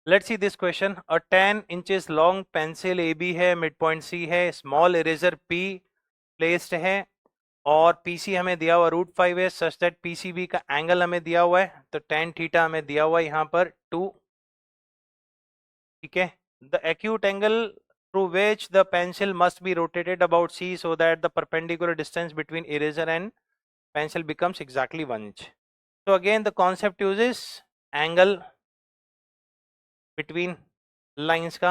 Let's see this question. A 10 inches long pencil A B है, mid point C है, small eraser P placed है और PC हमें दिया हुआ √5 है, सच दैट पीसीबी का एंगल हमें दिया हुआ है, तो tan थीटा हमें दिया हुआ है यहाँ पर 2। ठीक है। The acute angle through which the pencil must be rotated about C so that the perpendicular distance between eraser and pencil becomes exactly 1 inch. So again the concept uses angle between lines का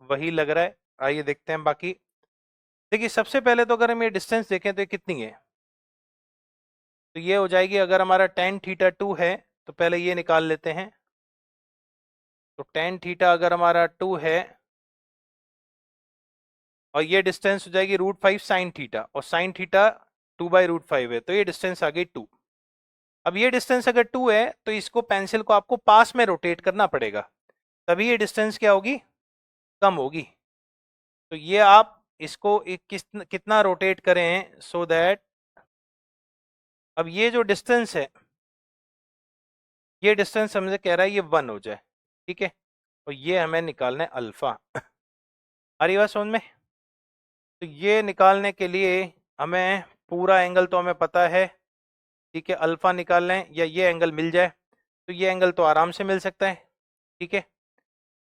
वही लग रहा है। आइए देखते हैं बाकी। देखिए सबसे पहले तो अगर हम ये डिस्टेंस देखें तो ये कितनी है, तो ये हो जाएगी, अगर हमारा tan थीटा 2 है तो पहले ये निकाल लेते हैं। तो tan थीटा अगर हमारा 2 है और ये डिस्टेंस हो जाएगी √5 sin थीटा, और sin थीटा 2/√5 है, तो ये डिस्टेंस आ गई 2। अब ये डिस्टेंस अगर 2 है तो इसको पेंसिल को आपको पास में रोटेट करना पड़ेगा, तभी ये डिस्टेंस क्या होगी, कम होगी। तो ये आप इसको कितना रोटेट करें सो दैट अब ये जो डिस्टेंस है, ये डिस्टेंस हमसे कह रहा है ये 1 हो जाए। ठीक है, और ये हमें निकालना है अल्फा। आ रही बात समझ में? तो ये निकालने के लिए हमें पूरा एंगल तो हमें पता है। ठीक है, अल्फा निकाल लें या ये एंगल मिल जाए तो ये एंगल तो आराम से मिल सकता है। ठीक है,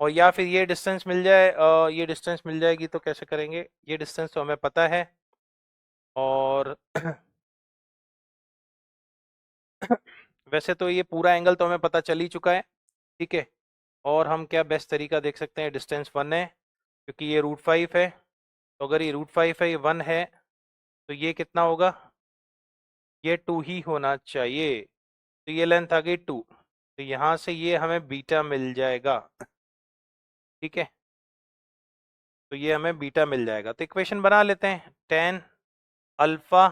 और या फिर ये डिस्टेंस मिल जाए, ये डिस्टेंस मिल जाएगी तो कैसे करेंगे, ये डिस्टेंस तो हमें पता है और वैसे तो ये पूरा एंगल तो हमें पता चल ही चुका है। ठीक है, और हम क्या बेस्ट तरीका देख सकते हैं, डिस्टेंस 1 है क्योंकि ये √5 है, तो अगर ये √5 है, ये 1 है, तो ये कितना होगा, ये 2 ही होना चाहिए। तो ये लेंथ आ गई 2, तो यहाँ से ये हमें बीटा मिल जाएगा। ठीक है, तो ये हमें बीटा मिल जाएगा। तो इक्वेशन बना लेते हैं, tan alpha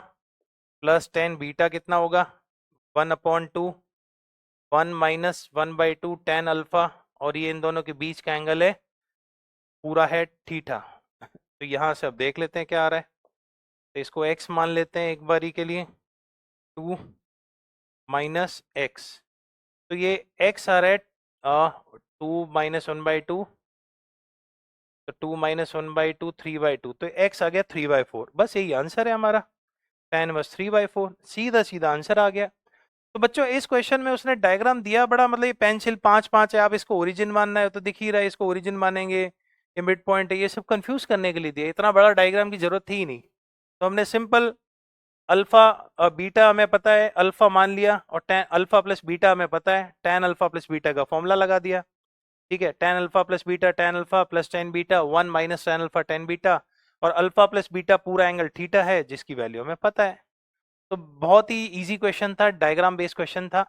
plus tan beta कितना होगा, 1/2, 1 माइनस 1/2 tan अल्फा, और ये इन दोनों के बीच का एंगल है, पूरा है थीटा। तो यहाँ से अब देख लेते हैं क्या आ रहा है, तो इसको x मान लेते हैं एक बारी के लिए, 2 माइनस एक्स, तो ये x आ रहा है 2 माइनस 1/2, तो 2 माइनस 1/2 3/2, तो x आ गया 3/4। बस यही आंसर है हमारा, tan बस 3/4, सीधा सीधा आंसर आ गया। तो बच्चों इस क्वेश्चन में उसने डायग्राम दिया बड़ा, मतलब ये पेंसिल 5-5 है, आप इसको ओरिजिन मानना है तो दिख ही रहा है, इसको ओरिजिन मानेंगे, ये मिड पॉइंट है, ये सब कंफ्यूज करने के लिए दिया, इतना बड़ा डायग्राम की जरूरत थी ही नहीं। तो हमने सिंपल अल्फा और बीटा हमें पता है, अल्फा मान लिया, और tan अल्फा प्लस बीटा हमें पता है, tan अल्फा प्लस बीटा का फॉर्मूला लगा दिया। ठीक है, tan alpha plus beta tan alpha plus tan beta 1 minus tan alpha tan beta, और अल्फा प्लस बीटा पूरा एंगल थीटा है जिसकी वैल्यू हमें पता है। तो बहुत ही इजी क्वेश्चन था, डायग्राम बेस्ड क्वेश्चन था।